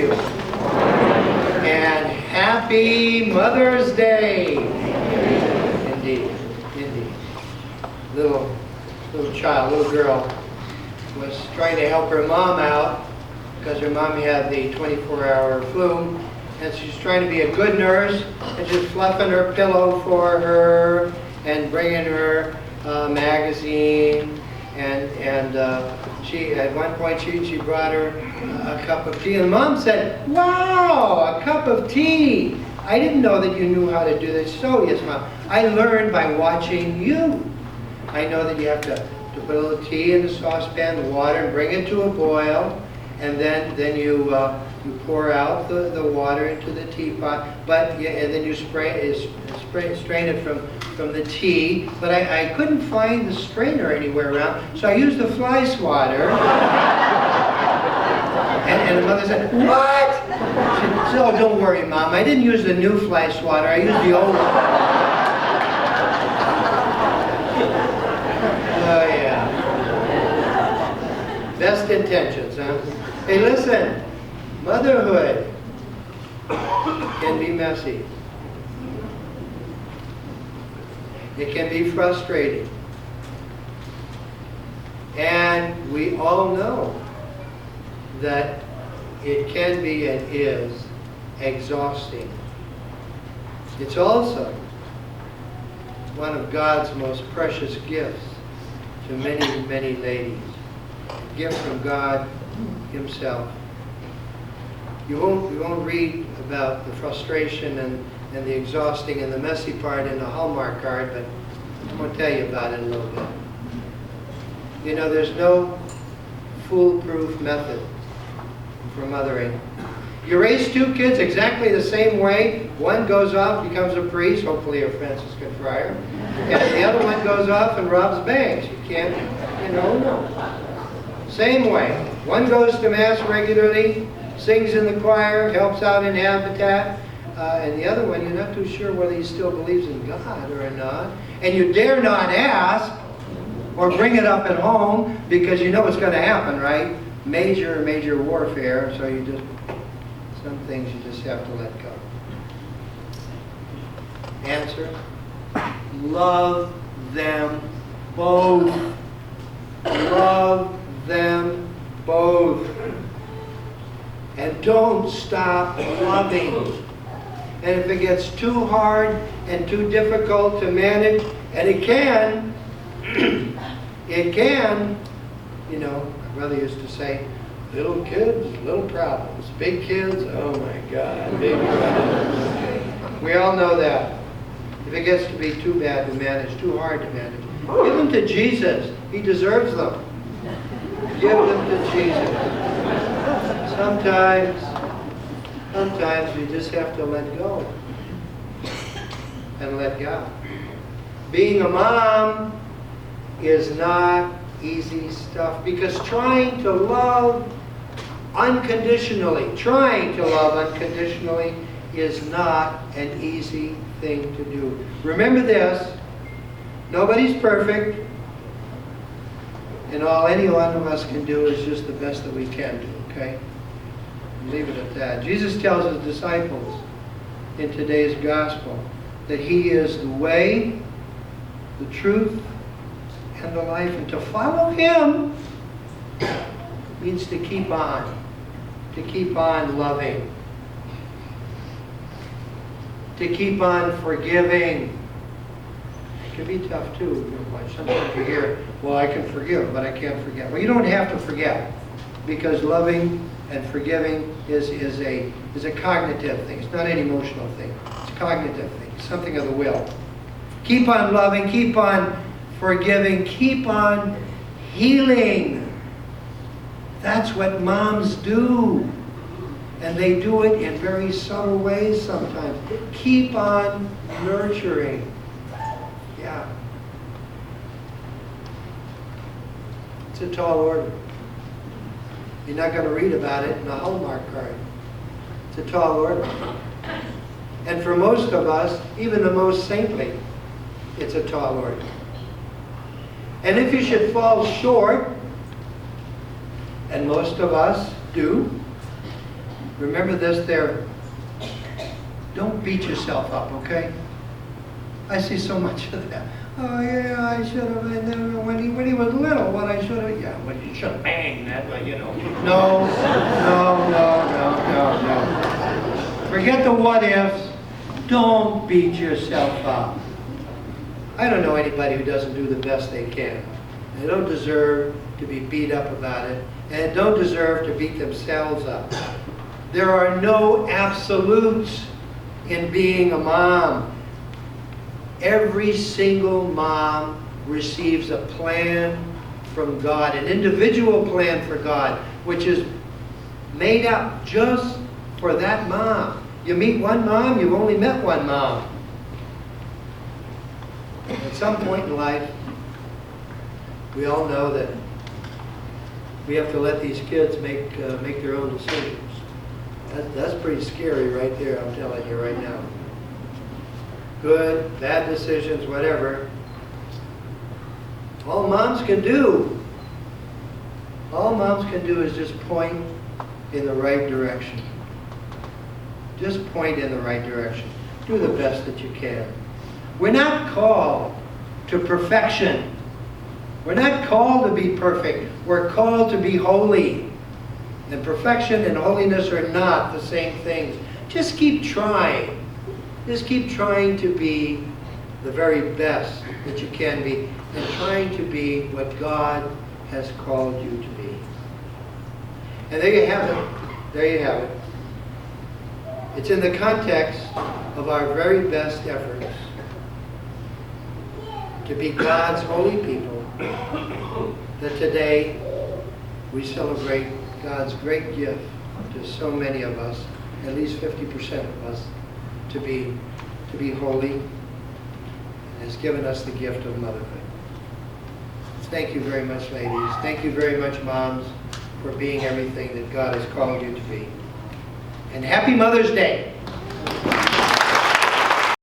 you. And happy Mother's Day. Indeed, indeed. Little child, little girl, was trying to help her mom out because her mom had the 24-hour flu, and she's trying to be a good nurse, and she's fluffing her pillow for her and bringing her magazine, and she, at one point, she brought her a cup of tea, and Mom said, "Wow, a cup of tea! I didn't know that you knew how to do this." "So, yes, Mom. I learned by watching you. I know that you have to put a little tea in the saucepan, the water, and bring it to a boil, and then you pour out the water into the teapot, and then you strain it from the tea. But I couldn't find the strainer anywhere around, so I used the fly swatter." And the mother said, "What?" She said, "Oh, don't worry, Mom. I didn't use the new fly swatter. I used the old one." Oh, yeah. Best intentions, huh? Hey, listen. Motherhood can be messy. It can be frustrating. And we all know that it can be and is exhausting. It's also one of God's most precious gifts to many, many ladies. A gift from God Himself. You won't read about the frustration and the exhausting and the messy part in the Hallmark card, but I'm going to tell you about it a little bit. You know, there's no foolproof method for mothering. You raise two kids exactly the same way. One goes off, becomes a priest, hopefully a Franciscan friar, and the other one goes off and robs banks. You can't, no. Same way. One goes to Mass regularly, sings in the choir, helps out in Habitat, and the other one, you're not too sure whether he still believes in God or not. And you dare not ask or bring it up at home because you know what's going to happen, right? Major warfare, so some things you just have to let go. Answer: love them both. Love them both. And don't stop loving. And if it gets too hard and too difficult to manage, and it can, my brother used to say, little kids, little problems. Big kids, oh my God, big problems. We all know that. If it gets to be too bad to manage, too hard to manage, give them to Jesus. He deserves them. Give them to Jesus. Sometimes we just have to let go and let God. Being a mom is not easy stuff, because trying to love unconditionally is not an easy thing to do. Remember this: nobody's perfect, and all any one of us can do is just the best that we can do, okay? Leave it at that. Jesus tells His disciples in today's gospel that He is the way, the truth, and the life. And to follow Him means to keep on loving, to keep on forgiving. It can be tough too. Sometimes you hear, well, I can forgive, but I can't forget. Well, you don't have to forget, because loving and forgiving is a cognitive thing. It's not an emotional thing. It's a cognitive thing. It's something of the will. Keep on loving, keep on forgiving, keep on healing. That's what moms do. And they do it in very subtle ways sometimes. Keep on nurturing. Yeah. It's a tall order. You're not going to read about it in a Hallmark card. It's a tall order. And for most of us, even the most saintly, it's a tall order. And if you should fall short, and most of us do, remember this there. Don't beat yourself up, okay? I see so much of that. Oh yeah, I should have, when he was little, what I should have, yeah, well, you should have banged that way, you know. No. Forget the what ifs. Don't beat yourself up. I don't know anybody who doesn't do the best they can. They don't deserve to be beat up about it, and don't deserve to beat themselves up. There are no absolutes in being a mom. Every single mom receives a plan from God, an individual plan for God, which is made up just for that mom. You meet one mom, you've only met one mom. At some point in life, we all know that we have to let these kids make their own decisions. That's pretty scary right there, I'm telling you right now. Good, bad decisions, whatever. All moms can do is just point in the right direction. Just point in the right direction. Do the best that you can. We're not called to perfection. We're not called to be perfect. We're called to be holy. And perfection and holiness are not the same things. Just keep trying. Just keep trying to be the very best that you can be, and trying to be what God has called you to be. And there you have it. There you have it. It's in the context of our very best efforts to be God's holy people that today we celebrate God's great gift to so many of us, at least 50% of us, to be holy, and has given us the gift of motherhood. Thank you very much, ladies. Thank you very much, moms, for being everything that God has called you to be. And happy Mother's Day.